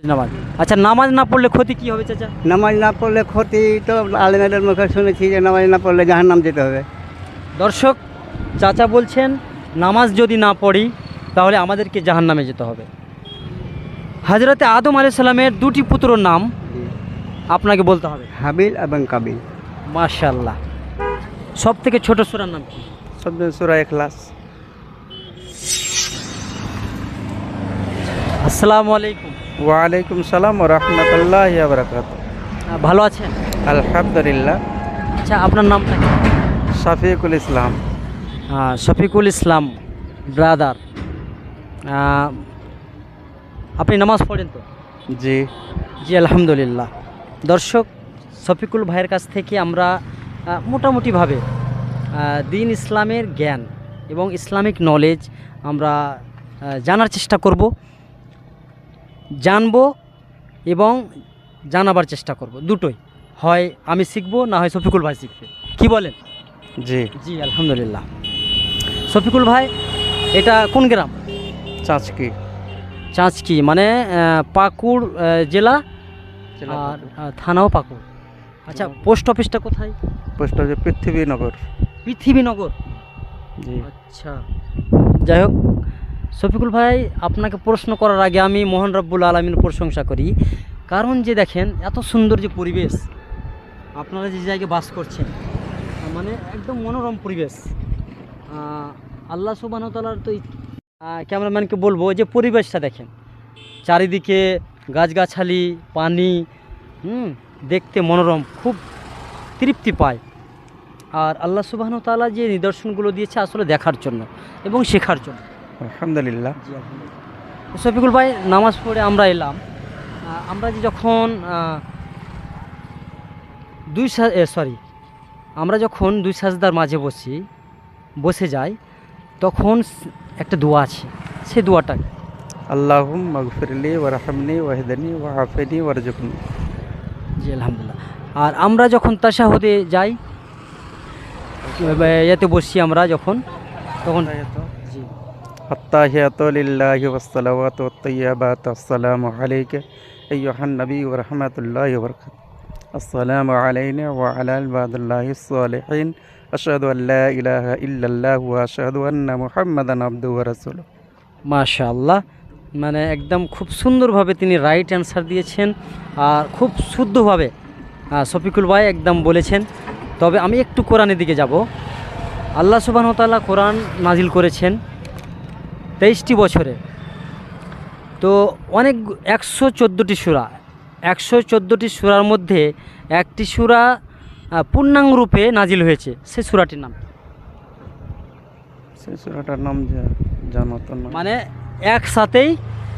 নামাজ। আচ্ছা, নামাজ না পড়লে ক্ষতি কি হবে চাচা? নামাজ না পড়লে ক্ষতি তো আলেমের মুখে শুনেছি যে নামাজ না পড়লে জাহান্নাম যেতে হবে। দর্শক, চাচা বলছেন নামাজ যদি না পড়ি তাহলে আমাদেরকে জাহান্নামে যেতে হবে। হযরতে আদম আলাইহিস সালামের দুটি পুত্রর নাম আপনাকে বলতে হবে। হাবিল এবং কাবিল। মাশাআল্লাহ। সব থেকে ছোট সূরার নাম কি? সূরা ইখলাস। আসসালামু আলাইকুম। ওয়ালাইকুম সালাম ওয়া রাহমাতুল্লাহি ওয়া বারাকাতুহু। ভালো আছেন? আলহামদুলিল্লাহ। আচ্ছা, আপনার নামটা কি? শফিকুল ইসলাম। শফিকুল ইসলাম ব্রাদার। আপনি নামাজ পড়েন তো? জি। জি আলহামদুলিল্লাহ। দর্শক, শফিকুল ভাইয়ের কাছ থেকে আমরা মোটামুটিভাবে দিন ইসলামের জ্ঞান এবং ইসলামিক নলেজ আমরা জানার চেষ্টা করব, জানব এবং জানাবার চেষ্টা করব। দুটোই, হয় আমি শিখবো না হয় শফিকুল ভাই শিখবে। কি বলেন? জি। জি আলহামদুলিল্লাহ। শফিকুল ভাই, এটা কোন গ্রাম? চাঁচকি। চাঁচকি মানে পাকুড় জেলা, আর থানাও পাকুড়। আচ্ছা, পোস্ট অফিসটা কোথায়? Post office Prithvinagar. পৃথিবীনগর। জি। আচ্ছা, যাই হোক, শফিকুল ভাই, আপনাকে প্রশ্ন করার আগে আমি মহান রব্বুল আলামিনের প্রশংসা করি। কারণ যে দেখেন, এত সুন্দর যে পরিবেশ, আপনারা যে জায়গায় বাস করছেন, মানে একদম মনোরম পরিবেশ। আল্লাহ সুবহানাহু ওয়া তাআলার তো ক্যামেরাম্যানকে বলবো যে পরিবেশটা দেখেন, চারিদিকে গাছগাছালি, পানি, দেখতে মনোরম, খুব তৃপ্তি পায়। আর আল্লাহ সুবহানাহু ওয়া তাআলা যে নিদর্শনগুলো দিয়েছে আসলে দেখার জন্য এবং শেখার জন্য। আলহামদুলিল্লাহ। জি আলহামদুলিল্লাহ। শফিকুল ভাই, নামাজ পড়ে আমরা এলাম। আমরা যে যখন আমরা যখন দুই সাজদার মাঝে বসে যাই, তখন একটা দোয়া আছে। সে দোয়াটা আল্লাহুম্মা গফিরলি ওয়ারহামনি ওয়াহদিনি ওয়াআফিনি ওয়ারজুকনি। জি আলহামদুলিল্লাহ। আর আমরা যখন তাশাহুদে যাই, এতে বসি আমরা যখন, তখন জি আত্তাহিয়াতু লিল্লাহি ওয়াস সালাওয়াতু ওয়াত তাইয়্যিবাতু আসসালামু আলাইকা আইয়ুহান নবী ওয়া রাহমাতুল্লাহি ওয়া বারাকাতুহু। আসসালামু আলাইনা ওয়া আলা ইবাদিল্লাহিস সালিহিন। আশহাদু আল্লা ইলাহা ইল্লাল্লাহু ওয়া আশহাদু আন্না মুহাম্মাদান আবদুহু ওয়া রাসূলুহু। মাশাআল্লাহ। মানে একদম খুব সুন্দরভাবে তিনি রাইট অ্যান্সার দিয়েছেন, আর খুব শুদ্ধভাবে শফিকুল ভাই একদম বলেছেন। তবে আমি একটু কোরআনের দিকে যাব। আল্লাহ সুবহানাহু ওয়া তাআলা কোরআন নাজিল করেছেন 23টি বছরে। তো অনেক 114টি সূরা, 114টি সূরার মধ্যে একটি সূরা পূর্ণাঙ্গ রূপে নাজিল হয়েছে। সেই সূরাটির নাম, সেই সূরাটার নাম জানো তো না? মানে একসাথেই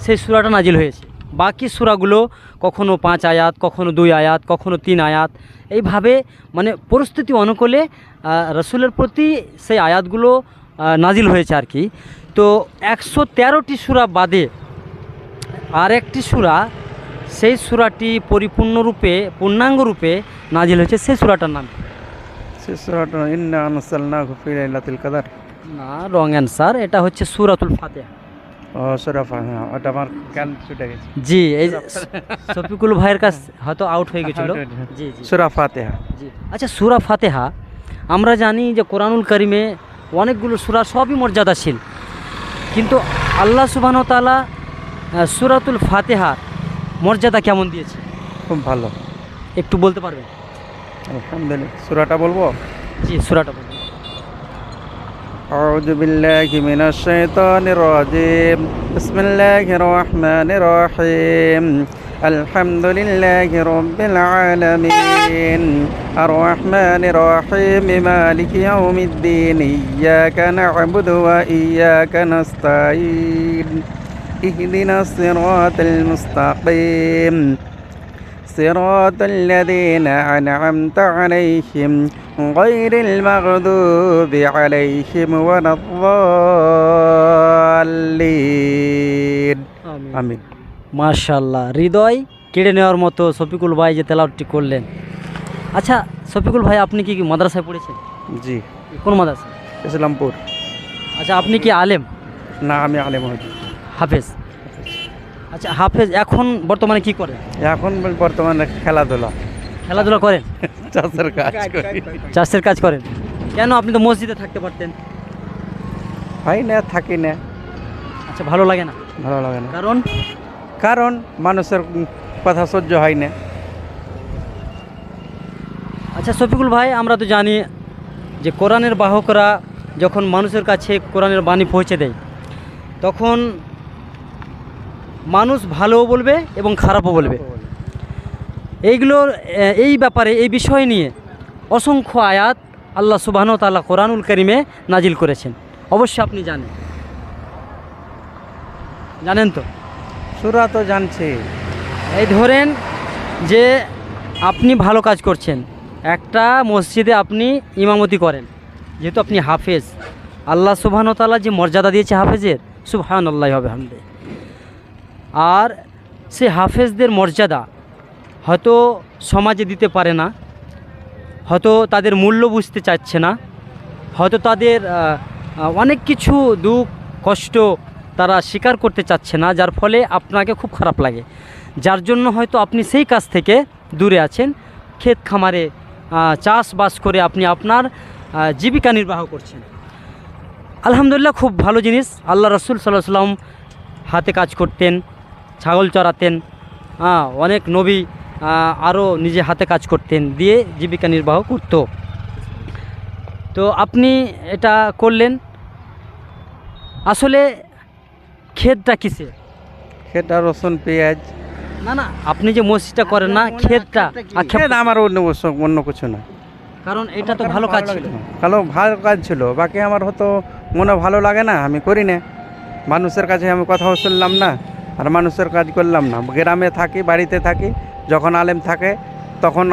সেই সূরাটা নাজিল হয়েছে। বাকি সূরাগুলো কখনো 5 আয়াত, কখনো 2 আয়াত, কখনো 3 আয়াত, এইভাবে মানে পরিস্থিতি অনুকূলে রসুলের প্রতি সেই আয়াতগুলো নাজিল হয়েছে আর কি। তো 113টি সূরা বাদে আর একটি সূরা, সেই সূরাটি পরিপূর্ণরূপে পূর্ণাঙ্গরূপে নাজিল হয়েছে। সেই সূরাটার নাম সেই সূরাটা ইন্না আনসালনাহু ফি লাইলাতুল কদর। না, রং অ্যান্সার। এটা হচ্ছে সূরাতুল ফাতিহা। ও সূরা ফাতিহা, ওটা আমার কান ছুটে গেছে। জি, এই শফিকুল ভাইয়ের কাছ হয়তো আউট হয়ে গেছিল। জি জি, সূরা ফাতিহা। জি। আচ্ছা, সূরা ফাতিহা, আমরা জানি যে কোরআনুল কারিমে অনেকগুলো সূরা, সবই মর্যাদাশীল, কিন্তু আল্লাহ সুবহানাহু ওয়া তাআলা সূরাতুল ফাতিহার মর্যাদা কেমন দিয়েছে? খুব ভালো। একটু বলতে পারবেন? আলহামদুলিল্লাহ। সূরাটা বলবো? জি, সূরাটা বলুন। আউযু বিল্লাহি মিনাশ শাইতানির রাজীম। বিসমিল্লাহির রহমানির রহিম। আলহামদুলিল্লাহি রাব্বিল আলামিন। আর রহমানির রহিম। মালিকি ইয়াউমিদ্দিন। ইয়্যাকা না'বুদু ওয়া ইয়্যাকা নাস্তাঈন। ইহদিনাস সিরাতাল মুস্তাকিম। صراط الذين أنعمت عليهم غير المغضوب عليهم ولا الضالين আমিন। মাশাআল্লাহ, হৃদয় কেড়ে নেওয়ার মতো শফিকুল ভাই যে তেলাওয়াতটি করলেন। আচ্ছা শফিকুল ভাই, আপনি কি মাদ্রাসায় পড়েছেন? জি। কোন মাদ্রাসা? ইসলামপুর। আচ্ছা, আপনি কি আলেম? না, আমি আলেম হই। হাফেজ। আচ্ছা, হাফেজ এখন বর্তমানে কি করেন? এখন বর্তমানে খেলাধুলা, খেলাধুলা করেন, চাষের কাজ করি। চাষের কাজ করেন। কেন, আপনি তো মসজিদে থাকতে পারতেন। হয় না, থাকি না, আচ্ছা, ভালো লাগে না? ভালো লাগে না, কারণ? কারণ মানুষের কথা সহ্য হয় না। আচ্ছা শফিকুল ভাই, আমরা তো জানি যে কোরআনের বাহকরা যখন মানুষের কাছে কোরআনের বাণী পৌঁছে দেয়, তখন মানুষ ভালোও বলবে এবং খারাপও বলবে। এইগুলোর এই ব্যাপারে, এই বিষয় নিয়ে অসংখ্য আয়াত আল্লাহ সুবহানাহু ওয়া তাআলা কোরআনুল কারীমে নাজিল করেছেন। অবশ্যই আপনি জানেন তো? সুরা তো জানছি। এই ধরেন যে আপনি ভালো কাজ করছেন, একটা মসজিদে আপনি ইমামতি করেন, যেহেতু আপনি হাফেজ, আল্লাহ সুবহানাহু ওয়া তাআলা যে মর্যাদা দিয়েছে হাফেজের, সুবহানাল্লাহি ওয়া বিহামদিহি, আর সে হাফেজদের মর্যাদা হয়তো সমাজে দিতে পারে না, হয়তো তাদের মূল্য বুঝতে চাচ্ছে না, হয়তো তাদের অনেক কিছু দুঃখ কষ্ট তারা স্বীকার করতে চাচ্ছে না, যার ফলে আপনাকে খুব খারাপ লাগে, যার জন্য হয়তো আপনি সেই কাজ থেকে দূরে আছেন। ক্ষেত খামারে চাষবাস করে আপনি আপনার জীবিকা নির্বাহ করছেন। আলহামদুলিল্লাহ, খুব ভালো জিনিস। আল্লাহ রাসূল সাল্লাল্লাহু আলাইহি ওয়াসাল্লাম হাতে কাজ করতেন, ছাগল চড়াতেন, অনেক নবী আরও নিজে হাতে কাজ করতেন, দিয়ে জীবিকা নির্বাহ করত। তো আপনি এটা করলেন, আসলে ক্ষেতটা কিসে? সেটা রসুন পেঁয়াজ। না, আপনি যে মসজিদটা করেন না, ক্ষেতটা আক্ষেপ, ক্ষেত আমার অন্য কিছু না। কারণ এটা তো ভালো কাজ ছিল। ভালো কাজ ছিল, বাকি আমার হয়তো মনে ভালো লাগে না, আমি করি না। মানুষের কাছে আমি কথাও শুনলাম না, আর মানুষের কাজ করলাম না। গ্রামে থাকি, বাড়িতে থাকি, যখন আলেম থাকে তখন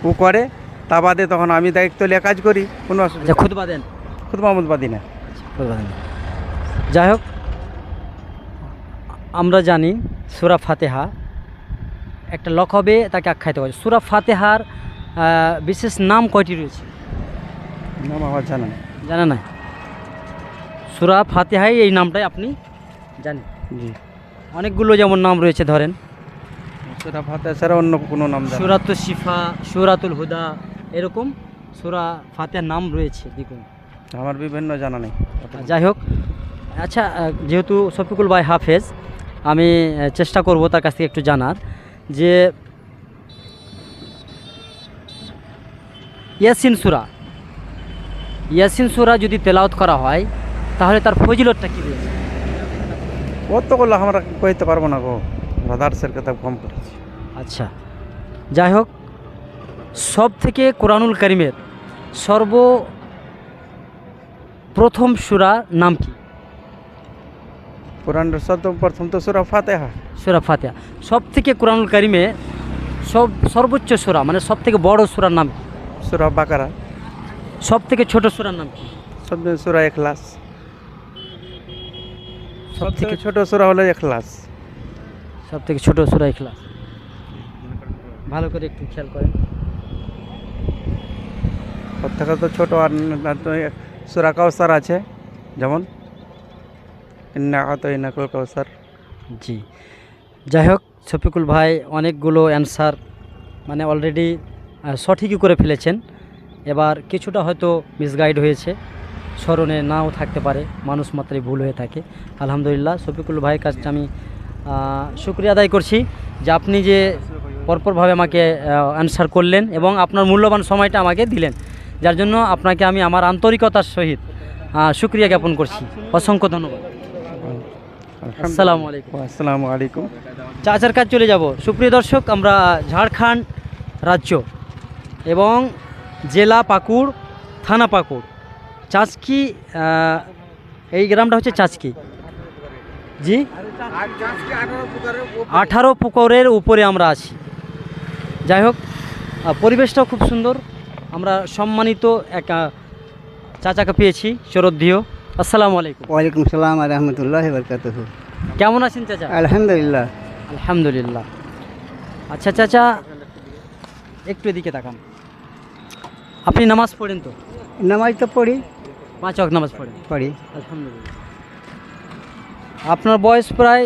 ও করে, তা বাদে তখন আমি দায়িত্ব নিয়ে কাজ করি, কোনো অসুবিধা। খুতবা দেন? খুতবা বাদি না। খুতবা দেন। যাই হোক, আমরা জানি সূরা ফাতিহা একটা লকবে তাকে আখ্যায়িত করে। সূরা ফাতিহার বিশেষ নাম কয়টি রয়েছে? নাম আমার জানা নেই। জানা নাই? সূরা ফাতিহায় এই নামটাই আপনি জানেন? জি। অনেকগুলো যেমন নাম রয়েছে, ধরেন সূরা ফাতিহা ছাড়া অন্য কোনো নাম জানা নেই। সূরাতুল শিফা, সূরাতুল হুদা, এরকম সূরা ফাতিহার নাম রয়েছে দ্বিগুণ। আমার বিভিন্ন জানা নেই। যাই হোক, আচ্ছা, যেহেতু শফিকুল ভাই হাফেজ, আমি চেষ্টা করব তার কাছ থেকে একটু জানার যে ইয়াসিন সূরা যদি তেলাওয়াত করা হয় তাহলে তার ফজিলতটা কী রয়েছে? কতগুলো আমরা কইতে পারবো না গো, দার্সের কিতাব কম করেছি। আচ্ছা, যাই হোক, সব থেকে কোরআনুল কারীমের প্রথম সূরা নাম কি? কোরআনের প্রথম তো সূরা ফাতিহা। সূরা ফাতিহা। সব থেকে কোরআনুল কারীমে সর্বোচ্চ সূরা, মানে সব থেকে বড় সূরার নাম কি? সূরা বাকারা। সব থেকে ছোট সূরার নাম কি? সূরা ইখলাস। সব থেকে ছোট সূরা হলো ইখলাস। সব থেকে ছোট সূরা ইখলাস। ভালো করে একটু খেয়াল করেন। সব থেকে তো ছোট আর সূরা কাউসার আছে, যেমন ইন্না আতাইনাকাল কাউসার। জি, যাই হোক, শফিকুল ভাই অনেকগুলো অ্যান্সার মানে অলরেডি সঠিকই করে ফেলেছেন। এবার কিছুটা হয়তো মিসগাইড হয়েছে, স্মরণে নাও থাকতে পারে, মানুষ মাত্রই ভুল হয়ে থাকে। আলহামদুলিল্লাহ, শফিকুল ভাইয়ের কাছে আমি শুকরিয়া আদায় করছি যে আপনি যে পরপরভাবে আমাকে অ্যান্সার করলেন এবং আপনার মূল্যবান সময়টা আমাকে দিলেন, যার জন্য আপনাকে আমি আমার আন্তরিকতার সহিত শুকরিয়া জ্ঞাপন করছি। অসংখ্য ধন্যবাদ। আসসালামু আলাইকুম। আসসালামু আলাইকুম। চাচার কাজ চলে যাব। সুপ্রিয় দর্শক, আমরা ঝাড়খণ্ড রাজ্য এবং জেলা পাকুড়, থানা পাকুড়, চাঁচকি, এই গ্রামটা হচ্ছে চাঁচকি। জি, 18 পুকুরের উপরে আমরা আছি। যাই হোক, পরিবেশটাও খুব সুন্দর। আমরা সম্মানিত এক চাচাকে পেয়েছি, শরদ্ধিও। আসসালামু আলাইকুম। ওয়ালাইকুম সালাম ওয়া রাহমাতুল্লাহি ওয়া বারাকাতুহু। কেমন আছেন চাচা? আলহামদুলিল্লাহ। আলহামদুলিল্লাহ। আচ্ছা চাচা, একটু এদিকে তাকান। আপনি নামাজ পড়েন তো? নামাজ তো পড়ি। 5 ওয়াক্ত নামাজ পড়েন? পড়ি। আলহামদুলিল্লাহ। আপনার বয়স প্রায়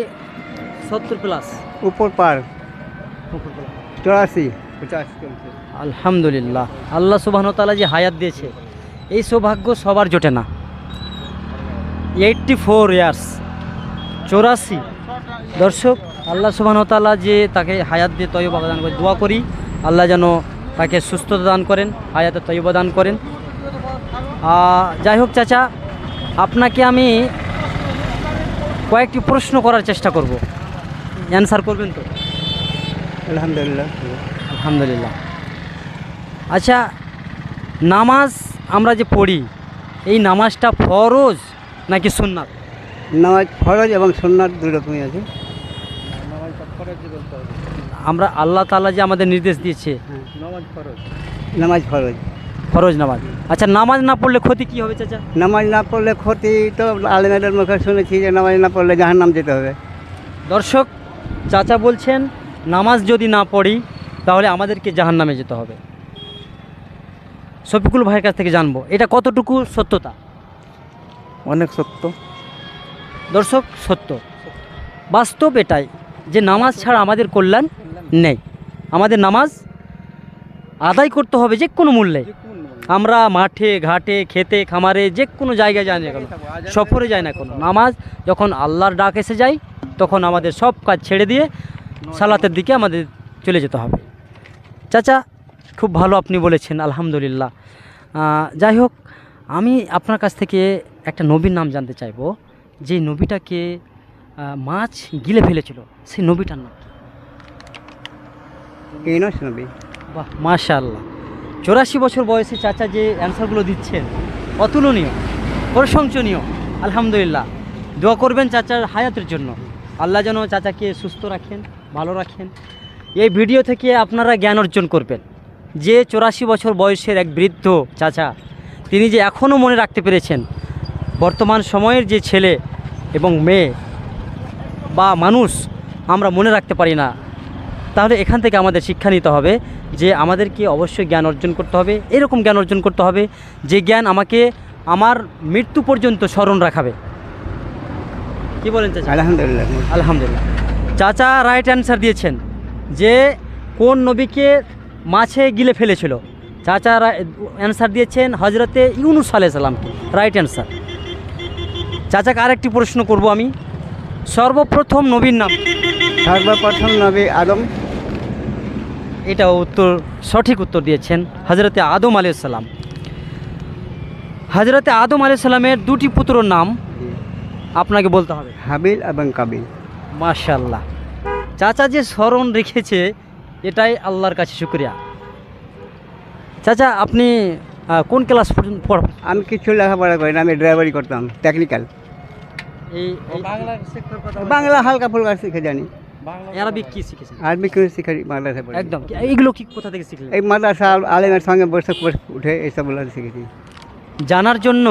70 প্লাস। উপর পার 84 50 চলছে। আলহামদুলিল্লাহ, আল্লাহ সুবহানাহু ওয়া তাআলা যে হায়াত দিয়েছে, এই সৌভাগ্য সবার জোটে না। 84 ইয়ার্স, 84। দর্শক, আল্লাহ সুবহানাহু ওয়া তাআলা যে তাকে হায়াত দিয়ে তয়্যবা দান করে, দোয়া করি আল্লাহ যেন তাকে সুস্থতা দান করেন, হায়াতে তয়্যবা দান করেন। যাই হোক চাচা, আপনাকে আমি কয়েকটি প্রশ্ন করার চেষ্টা করব, অ্যান্সার করবেন তো? আলহামদুলিল্লাহ। আলহামদুলিল্লাহ। আচ্ছা, নামাজ আমরা যে পড়ি, এই নামাজটা ফরজ নাকি সুন্নাত? নামাজ ফরজ এবং সুন্নাত দুই রকমই আছে। আমরা আল্লাহ তাআলা যে আমাদের নির্দেশ দিয়েছে নামাজ ফরজ ফরজ নামাজ। আচ্ছা, নামাজ না পড়লে ক্ষতি কি হবে চাচা? নামাজ না পড়লে ক্ষতি তো আলেমের মুখে শুনেছি যে নামাজ না পড়লে জাহান্নাম যেতে হবে। দর্শক, চাচা বলছেন নামাজ যদি না পড়ি তাহলে আমাদেরকে জাহান্নামে যেতে হবে। শফিকুল ভাইয়ের কাছ থেকে জানবো এটা কতটুকু সত্যতা। অনেক সত্য। দর্শক, সত্য, বাস্তব এটাই যে নামাজ ছাড়া আমাদের কল্যাণ নেই। আমাদের নামাজ আদায় করতে হবে যে কোনো মূল্যে। আমরা মাঠে ঘাটে খেতে খামারে যে কোনো জায়গায় যাই না কেন, সফরে যাই না কেন, নামাজ যখন আল্লাহর ডাক এসে যায় তখন আমাদের সব কাজ ছেড়ে দিয়ে সালাতের দিকে আমাদের চলে যেতে হবে। চাচা, খুব ভালো আপনি বলেছেন, আলহামদুলিল্লাহ। যাই হোক, আমি আপনার কাছ থেকে একটা নবীর নাম জানতে চাইবো, যে নবীটাকে মাছ গিলে ফেলেছিল, সেই নবীটার নাম কি? ইউনূস নবী। বাহ, মাশাআল্লাহ। 84 বছর বয়সে চাচা যে অ্যান্সারগুলো দিচ্ছেন অতুলনীয়, প্রশংসনীয়। আলহামদুলিল্লাহ। দোয়া করবেন চাচার হায়াতের জন্য, আল্লাহ যেন চাচাকে সুস্থ রাখেন, ভালো রাখেন। এই ভিডিও থেকে আপনারা জ্ঞান অর্জন করবেন যে 84 বছর বয়সের এক বৃদ্ধ চাচা, তিনি যে এখনও মনে রাখতে পেরেছেন বর্তমান সময়ের যে ছেলে এবং মেয়ে বা মানুষ আমরা মনে রাখতে পারি না। তাহলে এখান থেকে আমাদের শিক্ষা নিতে হবে যে আমাদেরকে অবশ্যই জ্ঞান অর্জন করতে হবে, এরকম জ্ঞান অর্জন করতে হবে যে জ্ঞান আমাকে আমার মৃত্যু পর্যন্ত স্মরণ রাখাবে। কি বলেন চাচা? আলহামদুলিল্লাহ। আলহামদুলিল্লাহ। চাচা রাইট অ্যান্সার দিয়েছেন যে কোন নবীকে মাছে গিলে ফেলেছিল। চাচা অ্যান্সার দিয়েছেন হজরতে ইউনূস আলাইহিস সালামকে, রাইট অ্যান্সার। চাচাকে আরেকটি প্রশ্ন করব আমি, সর্বপ্রথম নবীর নাম? সর্বপ্রথম নবী আদম। এটা উত্তর, সঠিক উত্তর দিয়েছেন, হজরতে আদম আলাইহিস সালাম। হজরতে আদম আলাইহিস সালামের দুটি পুত্রর নাম আপনাকে বলতে হবে। হাবিল এবং কাবিল। মাশাআল্লাহ। চাচা যে স্মরণ রেখেছে এটাই আল্লাহর কাছে শুকরিয়া। চাচা, আপনি কোন ক্লাস পর্যন্ত পড়ান? আমি কিছু লেখাপড়া করি না, আমি ড্রাইভারি করতাম, টেকনিক্যাল। এই বাংলা হালকা ফুলকা শিখে জানি। আরবিক কি শিখেছেন? আরবি কেউ শিখাই, মাদ্রাসা পড়ি। একদম। এইগুলো কি কোথা থেকে শিখলেন? এই মাদ্রাসা আলেমের সঙ্গে বসে উঠে এইসবগুলো শিখেছি। জানার জন্য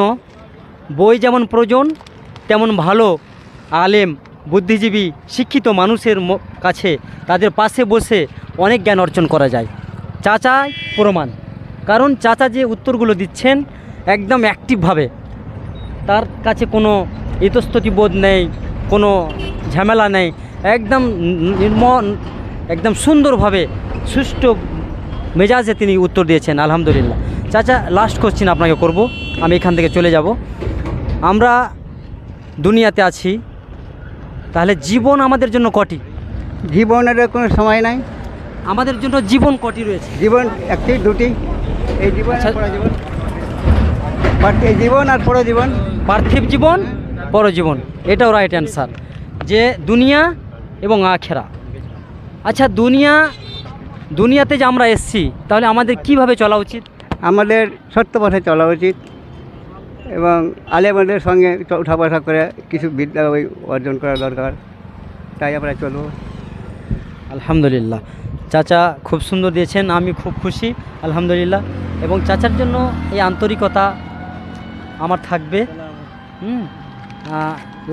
বই যেমন প্রয়োজন, তেমন ভালো আলেম, বুদ্ধিজীবী, শিক্ষিত মানুষের কাছে তাদের পাশে বসে অনেক জ্ঞান অর্জন করা যায়। চাচাই প্রমাণ, কারণ চাচা যে উত্তরগুলো দিচ্ছেন একদম অ্যাক্টিভভাবে, তার কাছে কোনো ইতস্ততি বোধ নেই, কোনো ঝামেলা নেই, একদম নির্মল, একদম সুন্দরভাবে সুষ্ঠু মেজাজে তিনি উত্তর দিয়েছেন। আলহামদুলিল্লাহ। চাচা, লাস্ট কোশ্চিন আপনাকে করব, আমি এখান থেকে চলে যাব। আমরা দুনিয়াতে আছি, তাহলে জীবন আমাদের জন্য কটি? জীবনের কোনো সময় নাই, আমাদের জন্য জীবন কটি রয়েছে? জীবন একটি দুটি, এই জীবন আচ্ছা। আর পরজীবন। এই জীবন আর পরজীবন। পার্থিব জীবন, পরজীবন, এটাও রাইট অ্যান্সার, যে দুনিয়া এবং আখেরা। আচ্ছা, দুনিয়াতে যে আমরা এসছি, তাহলে আমাদের কিভাবে চলা উচিত? আমাদের সত্য পথে চলা উচিত এবং আলেমদের সঙ্গে উঠা বসা করে কিছু বিদ্যা অর্জন করা দরকার, তাই আমরা চলব। আলহামদুলিল্লাহ। চাচা খুব সুন্দর দিয়েছেন, আমি খুব খুশি, আলহামদুলিল্লাহ। এবং চাচার জন্য এই আন্তরিকতা আমার থাকবে।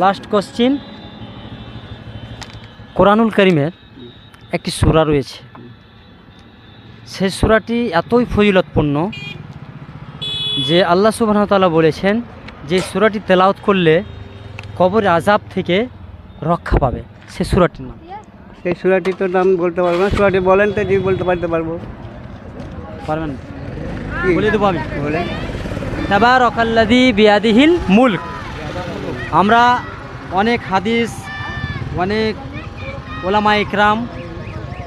লাস্ট কোশ্চিন, কোরআনুল কারীমের একটি সূরা রয়েছে, সেই সূরাটি এতই ফজিলতপূর্ণ যে আল্লাহ সুবহানাহু ওয়া তাআলা বলেছেন যে সূরাটি তেলাওয়াত করলে কবরের আযাব থেকে রক্ষা পাবে। সেই সূরাটির নাম সেই সুরাটি তো নাম বলতে পারবো না, সুরাটি বলেন তো যে বলতে পারবো। পারবেন? কি? বলে দেবো আমি। বলেন। তাবারাকাল্লাযী বিয়াদিহিল মুলক। আমরা অনেক হাদিস, অনেক ওলামা ইকরাম,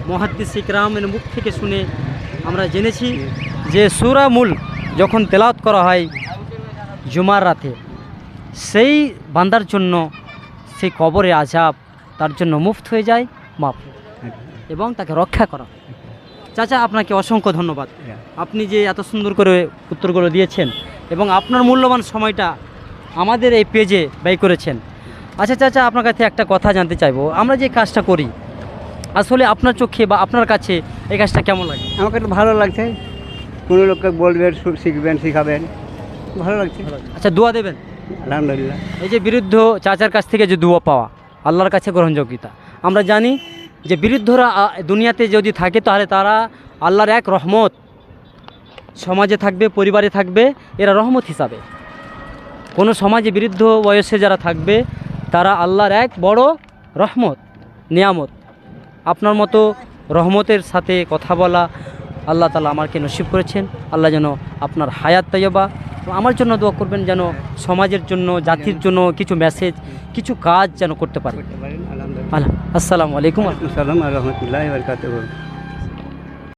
মুহাদ্দিস ইকরামের মুখ থেকে শুনে আমরা জেনেছি যে সূরা মুলক যখন তেলাওয়াত করা হয় জুমার রাতে, সেই বান্দার জন্য সেই কবরে আযাব তার জন্য মুফত হয়ে যায়, মাফ, এবং তাকে রক্ষা করা হয়। চাচা, আপনাকে অসংখ্য ধন্যবাদ। আপনি যে এত সুন্দর করে উত্তরগুলো দিয়েছেন এবং আপনার মূল্যবান সময়টা আমাদের এই পেজে ব্যয় করেছেন। আচ্ছা চাচা, আপনার কাছে একটা কথা জানতে চাইবো, আমরা যে কাজটা করি আসলে আপনার চোখে বা আপনার কাছে এই কাজটা কেমন লাগে? আমাকে তো ভালো লাগছে, কোনো লোককে বলবেন, শিখবেন, শিখাবেন, ভালো লাগছে। আচ্ছা, দোয়া দেবেন? আলহামদুলিল্লাহ। এই যে বিরুদ্ধ চাচার কাছ থেকে যে দোয়া পাওয়া আল্লাহর কাছে গ্রহণযোগ্যতা, আমরা জানি যে বিরুদ্ধরা দুনিয়াতে যদি থাকে তাহলে তারা আল্লাহর এক রহমত, সমাজে থাকবে, পরিবারে থাকবে, এরা রহমত হিসাবে। কোনো সমাজে বিরুদ্ধ বয়সে যারা থাকবে তারা আল্লাহর এক বড় রহমত, নিয়ামত। আপনার মতো রহমতের সাথে কথা বলা আল্লাহ তাআলা আমাকে নসিব করেছেন। আল্লাহ যেন আপনার হায়াত তাইয়্যিবা, আমার জন্য দোয়া করবেন যেন সমাজের জন্য, জাতির জন্য কিছু মেসেজ, কিছু কাজ যেন করতে পারি। করতে পারেন, আলহামদুলিল্লাহ। আসসালামু আলাইকুম। আসসালামু আলাইকুম ওয়া রাহমাতুল্লাহি ওয়া বারাকাতুহু।